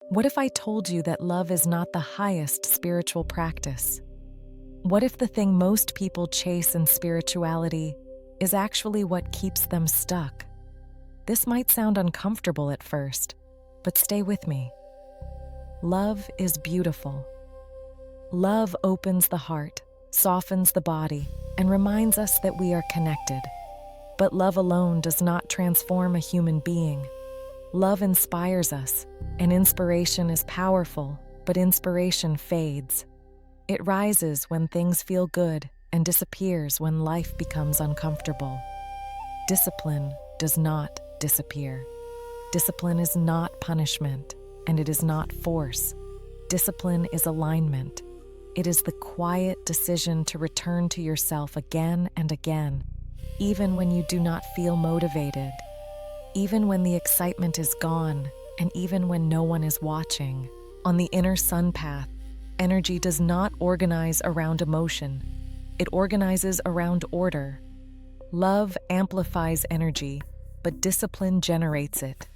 What if I told you that love is not the highest spiritual practice? What if the thing most people chase in spirituality is actually what keeps them stuck? This might sound uncomfortable at first, but stay with me. Love is beautiful. Love opens the heart, softens the body, and reminds us that we are connected. But love alone does not transform a human being. Love inspires us, and inspiration is powerful, but inspiration fades. It rises when things feel good and disappears when life becomes uncomfortable. Discipline does not disappear. Discipline is not punishment, and it is not force. Discipline is alignment. It is the quiet decision to return to yourself again and again, even when you do not feel motivated, even when the excitement is gone, and even when no one is watching. On the inner sun path, energy does not organize around emotion. It organizes around order. Love amplifies energy, but discipline generates it.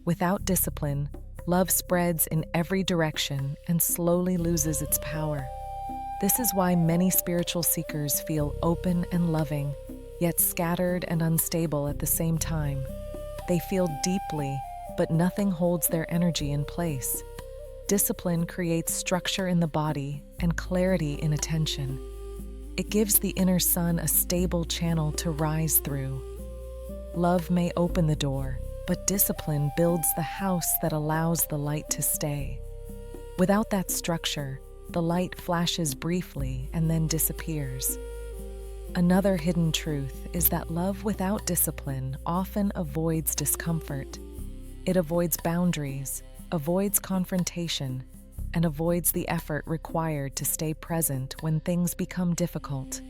Without discipline, love spreads in every direction and slowly loses its power. This is why many spiritual seekers feel open and loving, yet scattered and unstable at the same time. They feel deeply, but nothing holds their energy in place. Discipline creates structure in the body and clarity in attention. It gives the inner sun a stable channel to rise through. Love may open the door, but discipline builds the house that allows the light to stay. Without that structure, the light flashes briefly and then disappears. Another hidden truth is that love without discipline often avoids discomfort. It avoids boundaries, avoids confrontation, and avoids the effort required to stay present when things become difficult.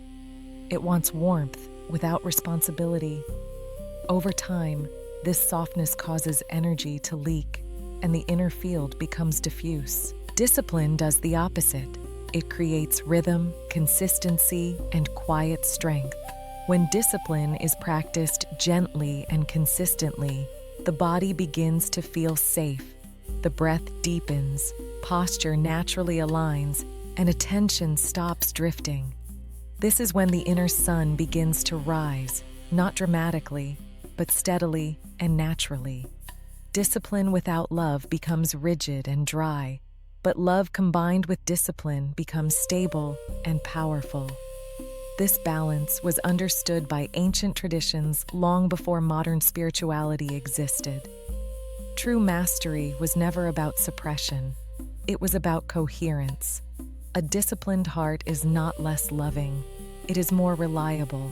It wants warmth without responsibility. Over time, this softness causes energy to leak, and the inner field becomes diffuse. Discipline does the opposite. It creates rhythm, consistency, and quiet strength. When discipline is practiced gently and consistently, the body begins to feel safe. The breath deepens, posture naturally aligns, and attention stops drifting. This is when the inner sun begins to rise, not dramatically, but steadily and naturally. Discipline without love becomes rigid and dry, but love combined with discipline becomes stable and powerful. This balance was understood by ancient traditions long before modern spirituality existed. True mastery was never about suppression. It was about coherence. A disciplined heart is not less loving. It is more reliable.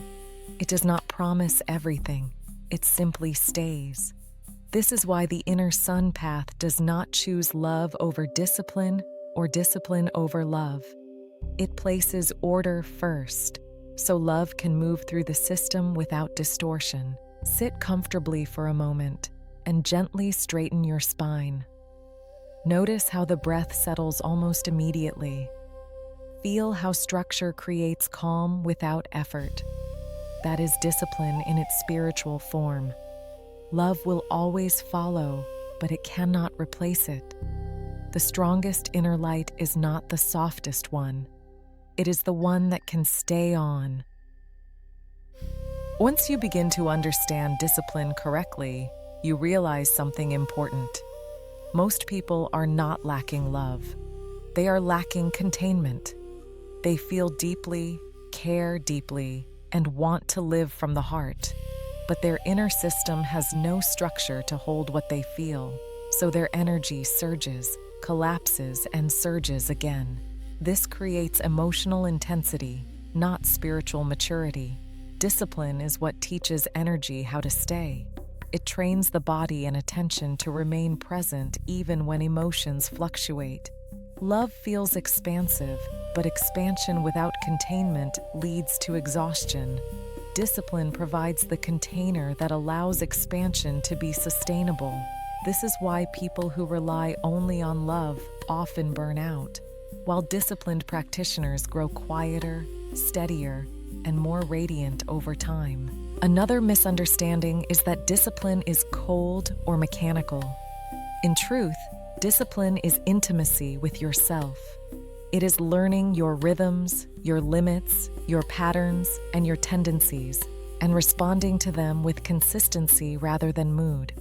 It does not promise everything. It simply stays. This is why the inner sun path does not choose love over discipline or discipline over love. It places order first, so love can move through the system without distortion. Sit comfortably for a moment and gently straighten your spine. Notice how the breath settles almost immediately. Feel how structure creates calm without effort. That is discipline in its spiritual form. Love will always follow, but it cannot replace it. The strongest inner light is not the softest one. It is the one that can stay on. Once you begin to understand discipline correctly, you realize something important. Most people are not lacking love. They are lacking containment. They feel deeply, care deeply, and want to live from the heart. But their inner system has no structure to hold what they feel, so their energy surges, collapses, and surges again. This creates emotional intensity, not spiritual maturity. Discipline is what teaches energy how to stay. It trains the body and attention to remain present even when emotions fluctuate. Love feels expansive, but expansion without containment leads to exhaustion. Discipline provides the container that allows expansion to be sustainable. This is why people who rely only on love often burn out, while disciplined practitioners grow quieter, steadier, and more radiant over time. Another misunderstanding is that discipline is cold or mechanical. In truth, Discipline is intimacy with yourself. It is learning your rhythms, your limits, your patterns, and your tendencies, and responding to them with consistency rather than mood.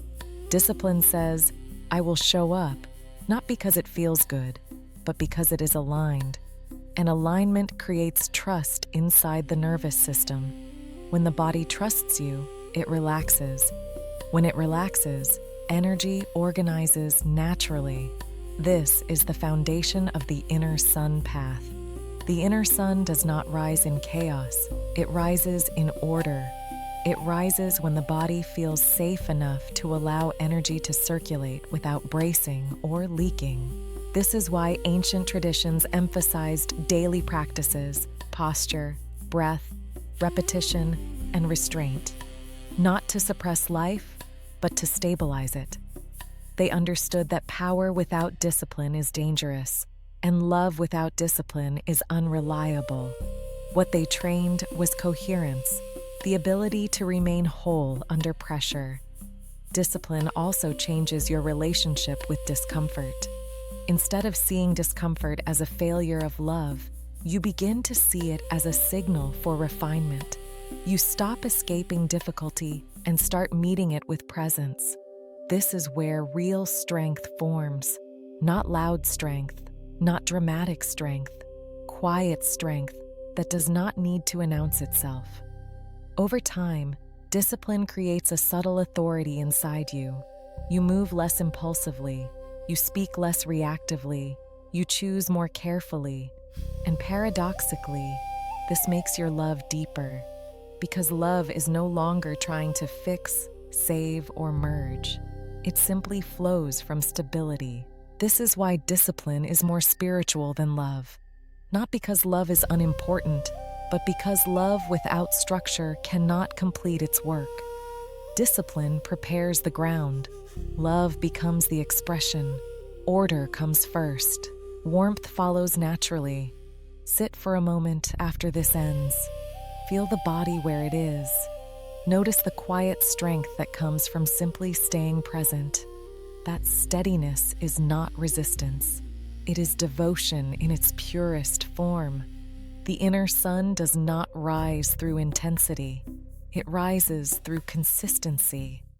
Discipline says, I will show up, not because it feels good, but because it is aligned. And alignment creates trust inside the nervous system. When the body trusts you, it relaxes. When it relaxes, energy organizes naturally. This is the foundation of the inner sun path. The inner sun does not rise in chaos, it rises in order. It rises when the body feels safe enough to allow energy to circulate without bracing or leaking. This is why ancient traditions emphasized daily practices, posture, breath, repetition, and restraint, not to suppress life, but to stabilize it. They understood that power without discipline is dangerous, and love without discipline is unreliable. What they trained was coherence, the ability to remain whole under pressure. Discipline also changes your relationship with discomfort. Instead of seeing discomfort as a failure of love, you begin to see it as a signal for refinement. You stop escaping difficulty and start meeting it with presence. This is where real strength forms, not loud strength, not dramatic strength, quiet strength that does not need to announce itself. Over time, discipline creates a subtle authority inside you. You move less impulsively, you speak less reactively, you choose more carefully, and paradoxically, this makes your love deeper, because love is no longer trying to fix, save, or merge. It simply flows from stability. This is why discipline is more spiritual than love. Not because love is unimportant, but because love without structure cannot complete its work. Discipline prepares the ground. Love becomes the expression. Order comes first. Warmth follows naturally. Sit for a moment after this ends. Feel the body where it is. Notice the quiet strength that comes from simply staying present. That steadiness is not resistance. It is devotion in its purest form. The inner sun does not rise through intensity. It rises through consistency.